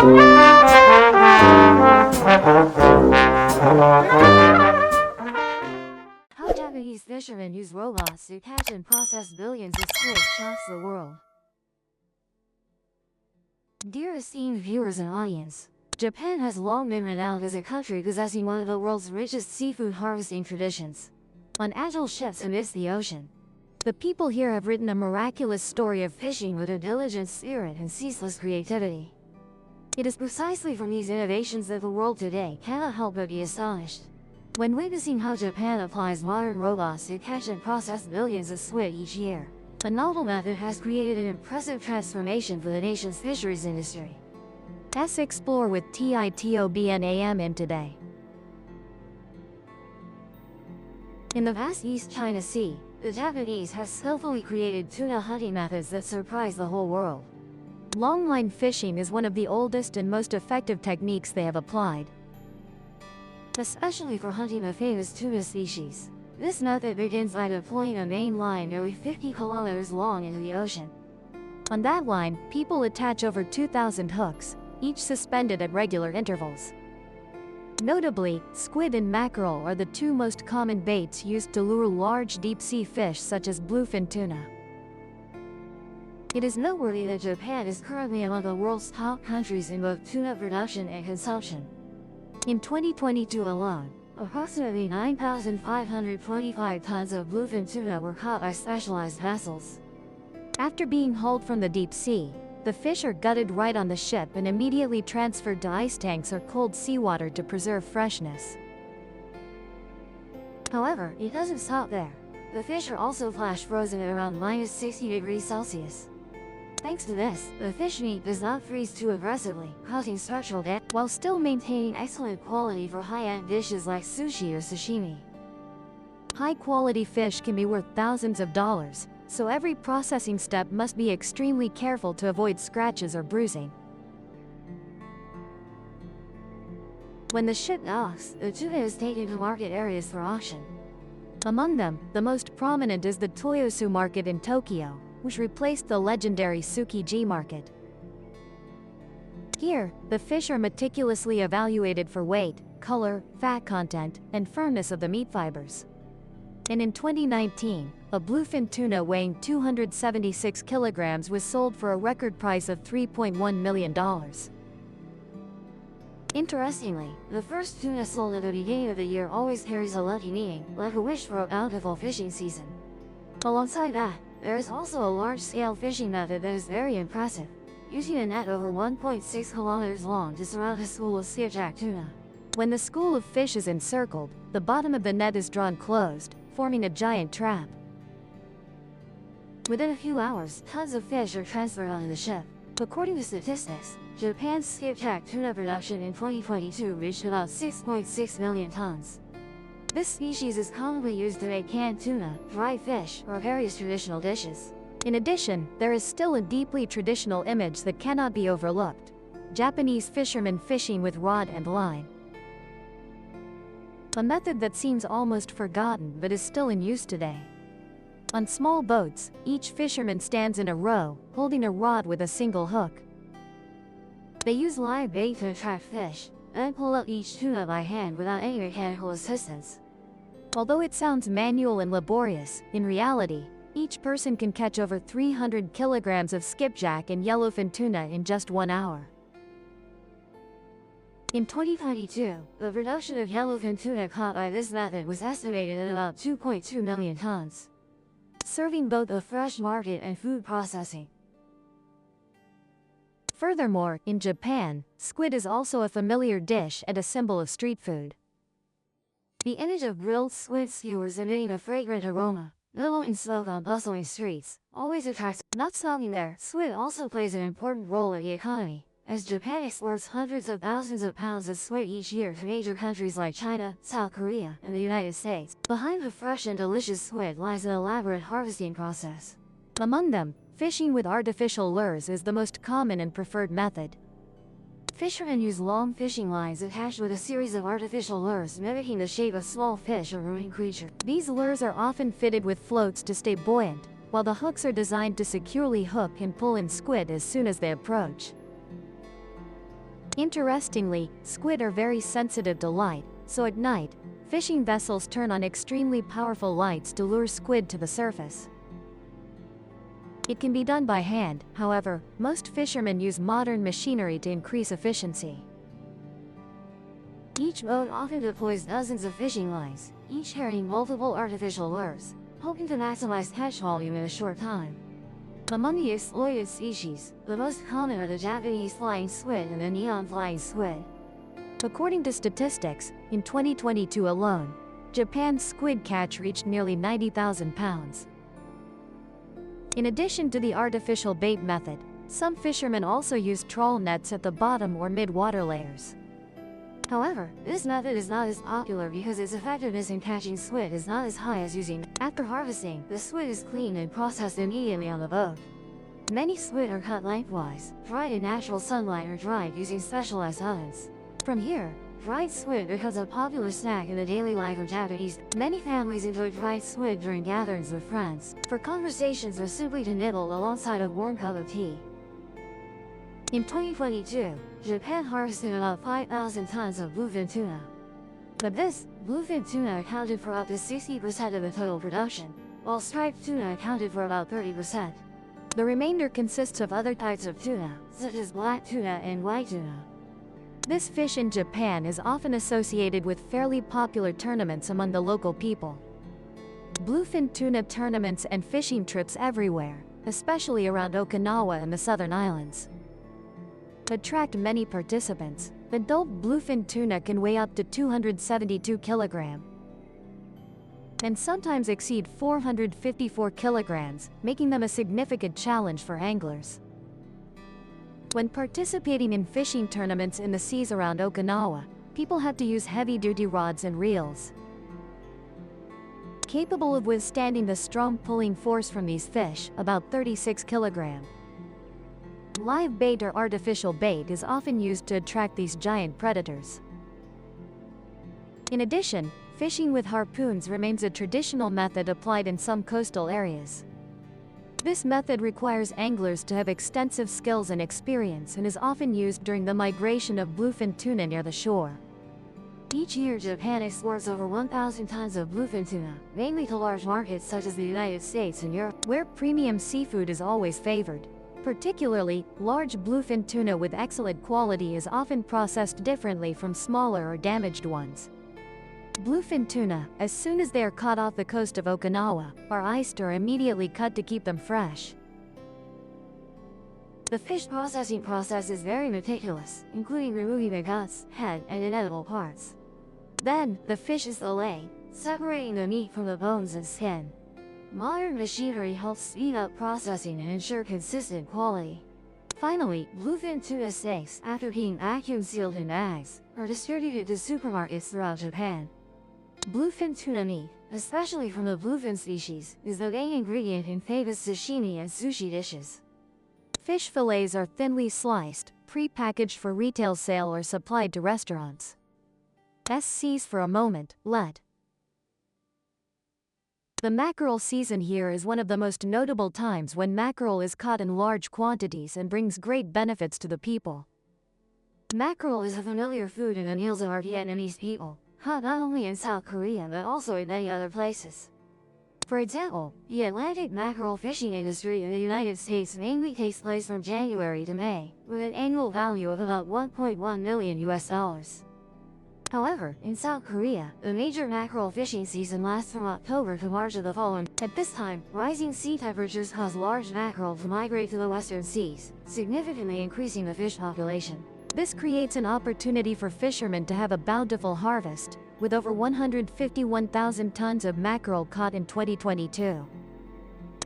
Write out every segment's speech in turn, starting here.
How Japanese fishermen use robots to catch and process billions of squid shocks the world. Dear esteemed viewers and audience, Japan has long been renowned as a country possessing one of the world's richest seafood harvesting traditions. On agile ships amidst the ocean, the people here have written a miraculous story of fishing with a diligent spirit and ceaseless creativity. It is precisely from these innovations that the world today cannot help but be astonished when witnessing how Japan applies modern robots to catch and process billions of squid each year. The novel method has created an impressive transformation for the nation's fisheries industry. Let's explore with TITOBNAM today. In the vast East China Sea, the Japanese have skillfully created tuna hunting methods that surprise the whole world. Longline fishing is one of the oldest and most effective techniques they have applied, especially for hunting the famous tuna species. This method begins by deploying a main line nearly 50 kilometers long into the ocean. On that line, people attach over 2,000 hooks, each suspended at regular intervals. Notably, squid and mackerel are the two most common baits used to lure large deep-sea fish such as bluefin tuna. It is noteworthy that Japan is currently among the world's top countries in both tuna production and consumption. In 2022 alone, approximately 9,525 tons of bluefin tuna were caught by specialized vessels. After being hauled from the deep sea, the fish are gutted right on the ship and immediately transferred to ice tanks or cold seawater to preserve freshness. However, it doesn't stop there. The fish are also flash frozen at around -60 degrees Celsius. Thanks to this, the fish meat does not freeze too aggressively, causing structural damage, while still maintaining excellent quality for high-end dishes like sushi or sashimi. High-quality fish can be worth thousands of dollars, so every processing step must be extremely careful to avoid scratches or bruising. When the ship docks, the tuna is taken to market areas for auction. Among them, the most prominent is the Toyosu Market in Tokyo, which replaced the legendary Tsukiji Market. Here, the fish are meticulously evaluated for weight, color, fat content, and firmness of the meat fibers. And in 2019, a bluefin tuna weighing 276 kilograms was sold for a record price of $3.1 million. Interestingly, the first tuna sold at the beginning of the year always carries a lucky meaning, like a wish for a bountiful fishing season. Alongside that, there is also a large-scale fishing method that is very impressive, using a net over 1.6 kilometers long to surround a school of skipjack tuna. When the school of fish is encircled, the bottom of the net is drawn closed, forming a giant trap. Within a few hours, tons of fish are transferred onto the ship. According to statistics, Japan's skipjack tuna production in 2022 reached about 6.6 million tons. This species is commonly used to make canned tuna, dried fish, or various traditional dishes. In addition, there is still a deeply traditional image that cannot be overlooked: Japanese fishermen fishing with rod and line. A method that seems almost forgotten but is still in use today. On small boats, each fisherman stands in a row, holding a rod with a single hook. They use live bait to attract fish, and pull out each tuna by hand without any mechanical assistance. Although it sounds manual and laborious, in reality, each person can catch over 300 kilograms of skipjack and yellowfin tuna in just 1 hour. In 2022, the production of yellowfin tuna caught by this method was estimated at about 2.2 million tons, serving both a fresh market and food processing. Furthermore, in Japan, squid is also a familiar dish and a symbol of street food. The image of grilled squid skewers emitting a fragrant aroma, billowing smoke on bustling streets, always attracts. Not stopping there, squid also plays an important role in the economy, as Japan exports hundreds of thousands of pounds of squid each year to major countries like China, South Korea, and the United States. Behind the fresh and delicious squid lies an elaborate harvesting process. Among them, fishing with artificial lures is the most common and preferred method. Fishermen use long fishing lines attached with a series of artificial lures mimicking the shape of small fish or marine creatures. These lures are often fitted with floats to stay buoyant, while the hooks are designed to securely hook and pull in squid as soon as they approach. Interestingly, squid are very sensitive to light, so at night, fishing vessels turn on extremely powerful lights to lure squid to the surface. It can be done by hand, however, most fishermen use modern machinery to increase efficiency. Each boat often deploys dozens of fishing lines, each carrying multiple artificial lures, hoping to maximize catch volume in a short time. Among the exploited species, the most common are the Japanese flying squid and the neon flying squid. According to statistics, in 2022 alone, Japan's squid catch reached nearly 90,000 pounds. In addition to the artificial bait method, some fishermen also use trawl nets at the bottom or mid-water layers. However, this method is not as popular because its effectiveness in catching squid is not as high as using. After harvesting, the squid is cleaned and processed immediately on the boat. Many squid are cut lengthwise, fried in natural sunlight or dried using specialized ovens. From here, fried squid becomes a popular snack in the daily life of Japanese. Many families enjoy fried squid during gatherings with friends, for conversations or simply to nibble alongside a warm cup of tea. In 2022, Japan harvested about 5,000 tons of bluefin tuna. Of this, bluefin tuna accounted for up to 60% of the total production, while striped tuna accounted for about 30%. The remainder consists of other types of tuna, such as black tuna and white tuna. This fish in Japan is often associated with fairly popular tournaments among the local people. Bluefin tuna tournaments and fishing trips everywhere, especially around Okinawa and the southern islands, attract many participants. Adult bluefin tuna can weigh up to 272 kilograms and sometimes exceed 454 kilograms, making them a significant challenge for anglers. When participating in fishing tournaments in the seas around Okinawa, people have to use heavy-duty rods and reels, capable of withstanding the strong pulling force from these fish, about 36 kilograms. Live bait or artificial bait is often used to attract these giant predators. In addition, fishing with harpoons remains a traditional method applied in some coastal areas. This method requires anglers to have extensive skills and experience and is often used during the migration of bluefin tuna near the shore. Each year, Japan exports over 1,000 tons of bluefin tuna, mainly to large markets such as the United States and Europe, where premium seafood is always favored. Particularly, large bluefin tuna with excellent quality is often processed differently from smaller or damaged ones. Bluefin tuna, as soon as they are caught off the coast of Okinawa, are iced or immediately cut to keep them fresh. The fish processing process is very meticulous, including removing the guts, head, and inedible parts. Then, the fish is filleted, separating the meat from the bones and skin. Modern machinery helps speed up processing and ensure consistent quality. Finally, bluefin tuna steaks, after being vacuum-sealed in bags, are distributed to supermarkets throughout Japan. Bluefin tuna meat, especially from the bluefin species, is the main ingredient in famous sashimi and sushi dishes. Fish fillets are thinly sliced, pre-packaged for retail sale or supplied to restaurants. Cease for a moment, let. The mackerel season here is one of the most notable times when mackerel is caught in large quantities and brings great benefits to the people. Mackerel is a familiar food in the meals of our Vietnamese people, caught not only in South Korea but also in many other places. For example, the Atlantic mackerel fishing industry in the United States mainly takes place from January to May, with an annual value of about $1.1 million. However, in South Korea, the major mackerel fishing season lasts from October to March of the following. At this time, rising sea temperatures cause large mackerel to migrate to the western seas, significantly increasing the fish population. This creates an opportunity for fishermen to have a bountiful harvest, with over 151,000 tons of mackerel caught in 2022.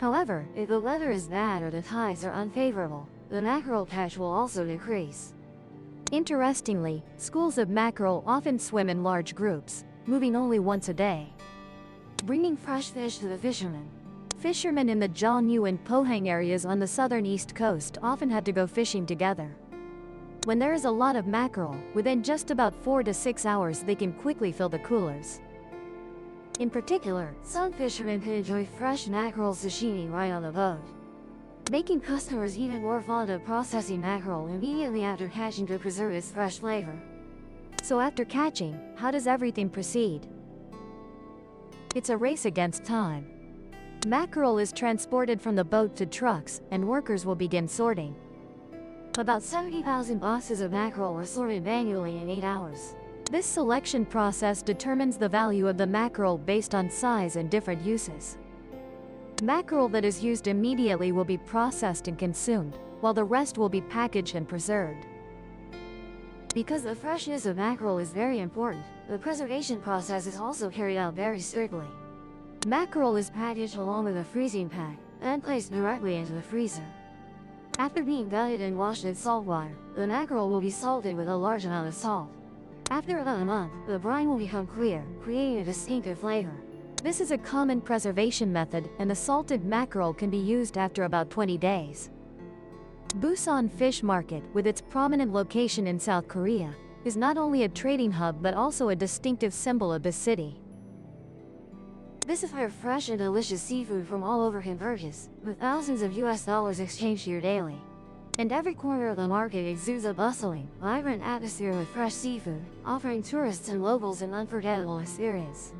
However, if the weather is bad or the tides are unfavorable, the mackerel catch will also decrease. Interestingly, schools of mackerel often swim in large groups, moving only once a day, bringing fresh fish to the fishermen. Fishermen in the Jeonju and Pohang areas on the southern east coast often had to go fishing together. When there is a lot of mackerel, within just about 4 to 6 hours they can quickly fill the coolers. In particular, some fishermen can enjoy fresh mackerel sashimi right on the boat. making customers even more fond of processing mackerel immediately after catching to preserve its fresh flavor. So after catching, how does everything proceed? It's a race against time. Mackerel is transported from the boat to trucks, and workers will begin sorting. About 70,000 boxes of mackerel were sorted manually in 8 hours. This selection process determines the value of the mackerel based on size and different uses. Mackerel that is used immediately will be processed and consumed, while the rest will be packaged and preserved. Because the freshness of mackerel is very important, the preservation process is also carried out very strictly. Mackerel is packaged along with a freezing pack, then placed directly into the freezer. After being gutted and washed in salt water, the mackerel will be salted with a large amount of salt. After about a month, the brine will become clear, creating a distinctive flavor. This is a common preservation method, and the salted mackerel can be used after about 20 days. Busan Fish Market, with its prominent location in South Korea, is not only a trading hub but also a distinctive symbol of this city. This is where fresh and delicious seafood from all over can purchase, with thousands of US dollars exchanged here daily. And every corner of the market exudes a bustling, vibrant atmosphere with fresh seafood, offering tourists and locals an unforgettable experience.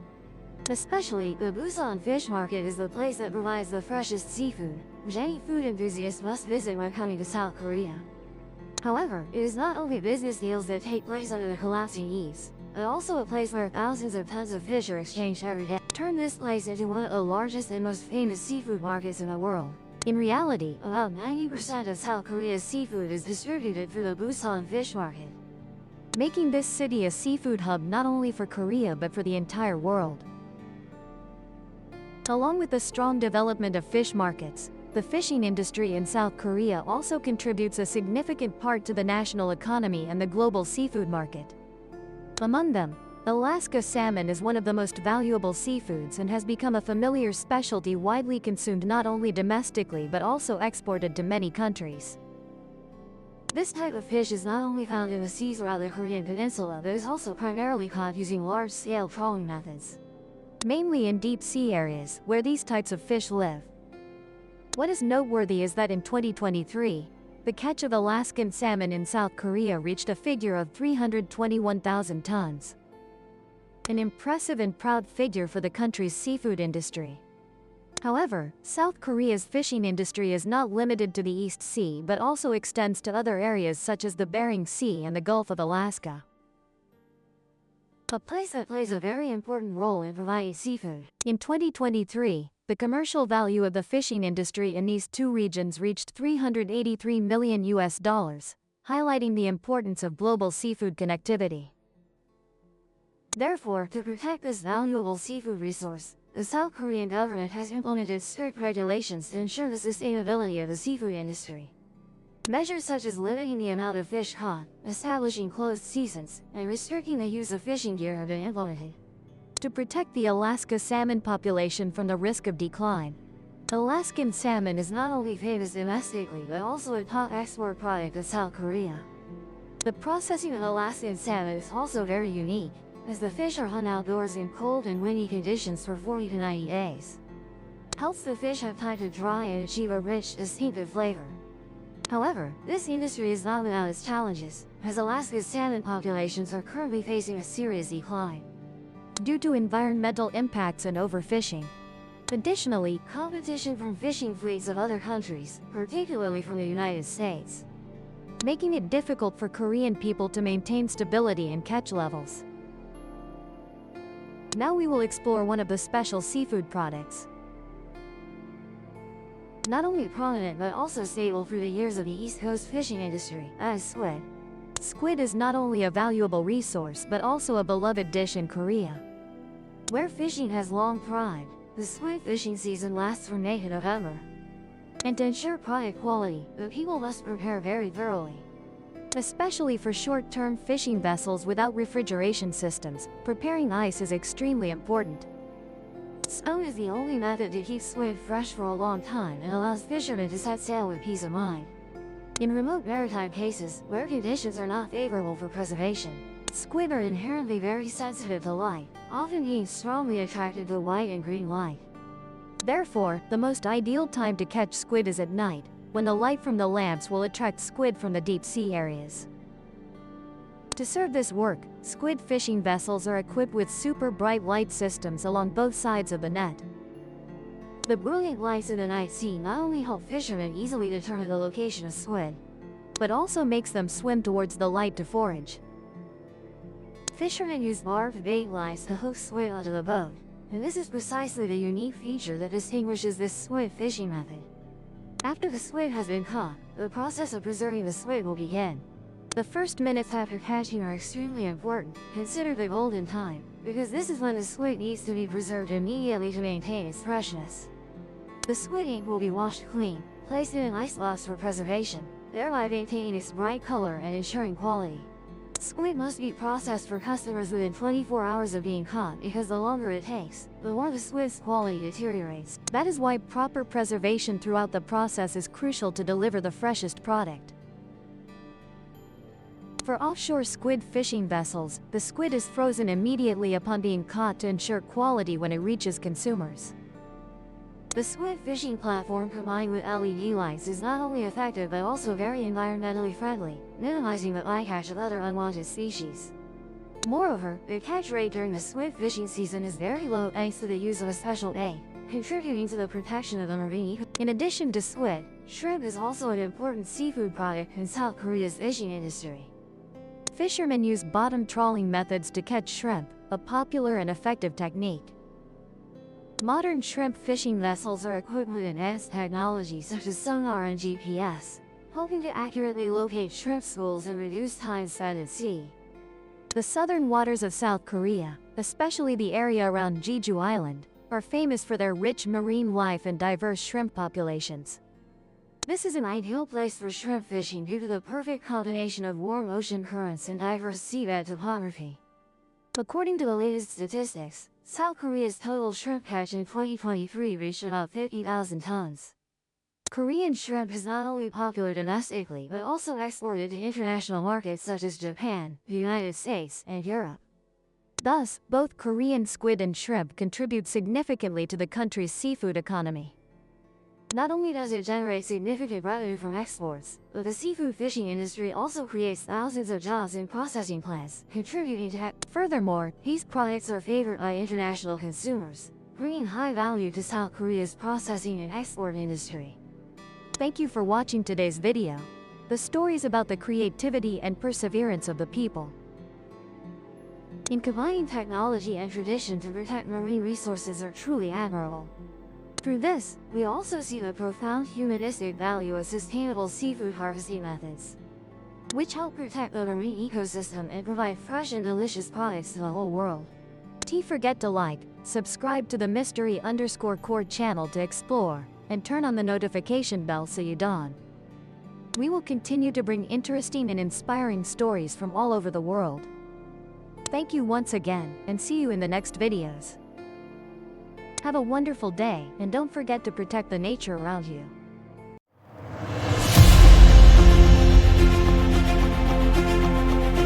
Especially, the Busan Fish Market is the place that provides the freshest seafood, which any food enthusiast must visit when coming to South Korea. However, it is not only business deals that take place under the collapsing eaves, but also a place where thousands of tons of fish are exchanged every day. Turn this place into one of the largest and most famous seafood markets in the world. In reality, about 90% of South Korea's seafood is distributed through the Busan Fish Market, making this city a seafood hub not only for Korea but for the entire world. Along with the strong development of fish markets, the fishing industry in South Korea also contributes a significant part to the national economy and the global seafood market. Among them, Alaska salmon is one of the most valuable seafoods and has become a familiar specialty widely consumed not only domestically but also exported to many countries. This type of fish is not only found in the seas around the Korean peninsula but is also primarily caught using large-scale trawling methods, mainly in deep sea areas where these types of fish live. What is noteworthy is that in 2023, the catch of Alaskan salmon in South Korea reached a figure of 321,000 tons. An impressive and proud figure for the country's seafood industry. However, South Korea's fishing industry is not limited to the East Sea but also extends to other areas such as the Bering Sea and the Gulf of Alaska, a place that plays a very important role in providing seafood. In 2023, the commercial value of the fishing industry in these two regions reached $383 million, highlighting the importance of global seafood connectivity. Therefore, to protect this valuable seafood resource, the South Korean government has implemented strict regulations to ensure the sustainability of the seafood industry. Measures such as limiting the amount of fish caught, establishing closed seasons, and restricting the use of fishing gear have been implemented to protect the Alaska salmon population from the risk of decline. Alaskan salmon is not only famous domestically but also a top export product of South Korea. The processing of Alaskan salmon is also very unique, as the fish are hung outdoors in cold and windy conditions for 40 to 90 days. Helps the fish have time to dry and achieve a rich, distinctive flavor. However, this industry is not without its challenges, as Alaska's salmon populations are currently facing a serious decline due to environmental impacts and overfishing. Additionally, competition from fishing fleets of other countries, particularly from the United States, making it difficult for Korean people to maintain stability and catch levels. Now we will explore one of the special seafood products, not only prominent but also stable through the years of the East Coast fishing industry, as squid. Squid is not only a valuable resource but also a beloved dish in Korea, where fishing has long thrived. The squid fishing season lasts from May to November, and to ensure product quality, the people must prepare very thoroughly. Especially for short-term fishing vessels without refrigeration systems, preparing ice is extremely important. Stone is the only method to keep squid fresh for a long time and allows fishermen to set sail with peace of mind. In remote maritime cases, where conditions are not favorable for preservation, squid are inherently very sensitive to light, often being strongly attracted to white and green light. Therefore, the most ideal time to catch squid is at night, when the light from the lamps will attract squid from the deep sea areas. To serve this work, squid fishing vessels are equipped with super bright light systems along both sides of the net. The brilliant lights in the night sea not only help fishermen easily determine the location of squid, but also makes them swim towards the light to forage. Fishermen use barbed bait lines to hook squid onto the boat, and this is precisely the unique feature that distinguishes this squid fishing method. After the squid has been caught, the process of preserving the squid will begin. The first minutes after catching are extremely important, considered the golden time, because this is when the squid needs to be preserved immediately to maintain its freshness. The squid ink will be washed clean, placed in an ice box for preservation, thereby maintaining its bright color and ensuring quality. Squid must be processed for customers within 24 hours of being caught because the longer it takes, the more the squid's quality deteriorates. That is why proper preservation throughout the process is crucial to deliver the freshest product. For offshore squid fishing vessels, the squid is frozen immediately upon being caught to ensure quality when it reaches consumers. The squid fishing platform combined with LED lights is not only effective but also very environmentally friendly, minimizing the bycatch of other unwanted species. Moreover, the catch rate during the squid fishing season is very low thanks to the use of a special bait, contributing to the protection of the marine ecosystem. In addition to squid, shrimp is also an important seafood product in South Korea's fishing industry. Fishermen use bottom trawling methods to catch shrimp, a popular and effective technique. Modern shrimp fishing vessels are equipped with advanced technology such as sonar and GPS, helping to accurately locate shrimp schools and reduce time spent at sea. The southern waters of South Korea, especially the area around Jeju Island, are famous for their rich marine life and diverse shrimp populations. This is an ideal place for shrimp fishing due to the perfect combination of warm ocean currents and diverse seabed topography. According to the latest statistics, South Korea's total shrimp catch in 2023 reached about 50,000 tons. Korean shrimp is not only popular domestically but also exported to international markets such as Japan, the United States, and Europe. Thus, both Korean squid and shrimp contribute significantly to the country's seafood economy. Not only does it generate significant revenue from exports, but the seafood fishing industry also creates thousands of jobs in processing plants, contributing to Furthermore, these products are favored by international consumers, bringing high value to South Korea's processing and export industry. Thank you for watching today's video. The stories about the creativity and perseverance of the people. In combining technology and tradition to protect marine resources are truly admirable. Through this, we also see the profound humanistic value of sustainable seafood harvesting methods, which help protect the marine ecosystem and provide fresh and delicious products to the whole world. Don't forget to like, subscribe to the Mystery_Core channel to explore, and turn on the notification bell so you don't. We will continue to bring interesting and inspiring stories from all over the world. Thank you once again, and see you in the next videos. Have a wonderful day, and don't forget to protect the nature around you.